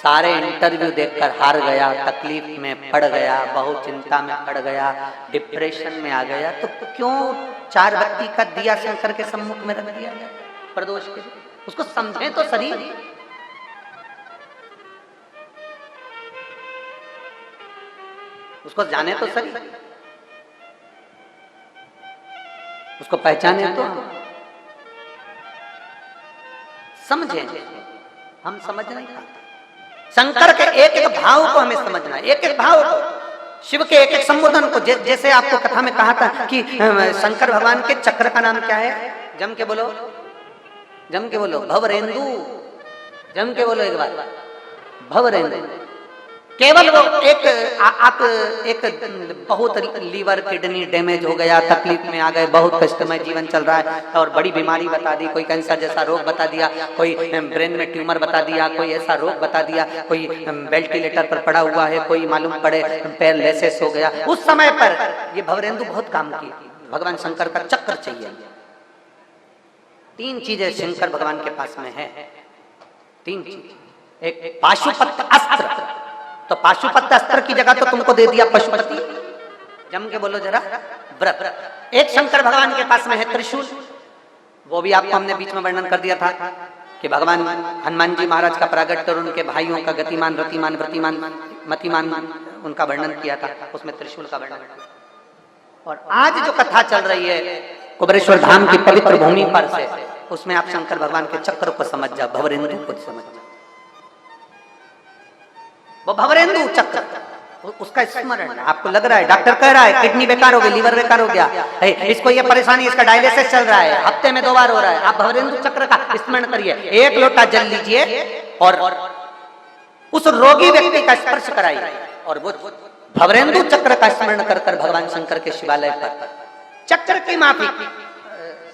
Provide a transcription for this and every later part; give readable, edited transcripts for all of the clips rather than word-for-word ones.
सारे इंटरव्यू देखकर हार गया, तकलीफ में पड़ गया, बहुत चिंता में पड़ गया, डिप्रेशन में आ गया, तो क्यों 4 बत्ती का दिया शंकर के सम्मुख में रख दिया गया प्रदोष के? उसको समझे तो सही। उसको जाने तो सही, उसको पहचाने तो समझे। हम समझ नहीं पाते। शंकर के एक एक भाव को हमें समझना, एक एक भाव को, शिव के एक एक संबोधन को। जैसे आपको कथा में कहा था कि शंकर भगवान के चक्र का नाम क्या है? जम के बोलो, जम के बोलो, भवरेंदु। जम के बोलो एक बार, भवरेंदु। केवल वो आप एक बहुत लीवर किडनी डैमेज हो गया, तकलीफ में आ गए, बहुत कष्टमय जीवन चल रहा है और बड़ी बीमारी बता दी, कोई कैंसर जैसा रोग बता दिया, कोई ब्रेन में ट्यूमर बता दिया, कोई ऐसा रोग बता दिया, कोई वेंटिलेटर पर पड़ा हुआ है, कोई मालूम पड़े पैरालिसिस हो गया। उस समय पर ये भवरेंदु बहुत काम की। भगवान शंकर का चक्र चाहिए। 3 चीजें शंकर भगवान के पास में है। 3 चीज। एक पाशुपत अस्त्र, तो पाशुपत अस्त्र की जगह तो तुमको दे दिया पशुपति। जम के बोलो जरा, व्रत। एक शंकर भगवान के पास में है त्रिशूल, वो भी आपको हमने बीच में वर्णन कर दिया था कि भगवान हनुमान जी महाराज का प्रागट्य और उनके भाइयों का गतिमान, रतिमान, वृतिमान, मतिमान उनका वर्णन किया था, उसमें त्रिशूल का वर्णन। और आज जो कथा चल रही है कुबेरेश्वर धाम की पवित्र भूमि पर से, उसमें आप शंकर भगवान के चक्र को समझ जाओ, भवरेंदु को समझ जाओ। वो भवरेंदु चक्र, उसका स्मरण। आपको लग रहा है डॉक्टर कह रहा है किडनी बेकार हो गई, लीवर बेकार हो गया, इसको ये परेशानी, इसका डायलिसिस चल रहा है, हफ्ते में 2 बार हो रहा है, आप भवरेंदु चक्र का स्मरण करिए। 1 लोटा जल लीजिए और उस रोगी व्यक्ति का स्पर्श कराइए और वो भवरेंदु चक्र का स्मरण कर कर भगवान शंकर के शिवालय पर चक्र की माफी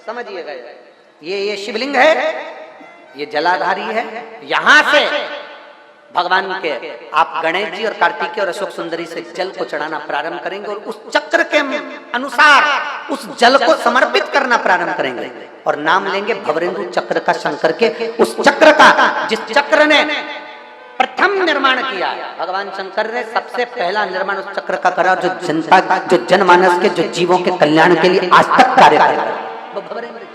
समझिएगा। ये शिवलिंग है, ये जलाधारी है। यहां से भगवान के आप गणेश जी और कार्तिकेय और अशोक सुंदरी से जल को चढ़ाना प्रारंभ करेंगे और उस चक्र के अनुसार उस जल को समर्पित करना प्रारंभ करेंगे और नाम लेंगे भवरेंदु चक्र का, शंकर के उस चक्र का जिस चक्र ने प्रथम निर्माण किया। भगवान शंकर ने सबसे पहला निर्माण उस चक्र का करा, जो जनता, जो जनमानस के, जो जीवों के कल्याण के लिए आज तक कार्य कर रहा है, वो भवरेंदु चक्र।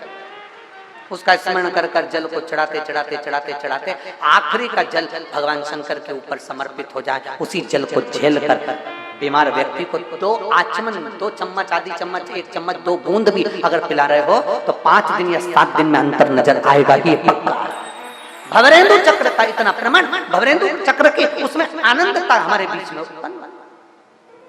उसका स्मरण कर कर जल को चढ़ाते चढ़ाते चढ़ाते चढ़ाते आखिरी का जल भगवान शंकर के ऊपर समर्पित हो जाए। उसी जल को झेल कर बीमार व्यक्ति को 2 आचमन, 2 चम्मच, आधी चम्मच, 1 चम्मच, 2 बूंद भी अगर पिला रहे हो तो 5 दिन या 7 दिन में अंतर नजर आएगा ही पक्का। भवरेंदु चक्र का इतना प्रमाण, भवरेंदु चक्र के उसमें आनंदता हमारे बीच में उत्पन्न।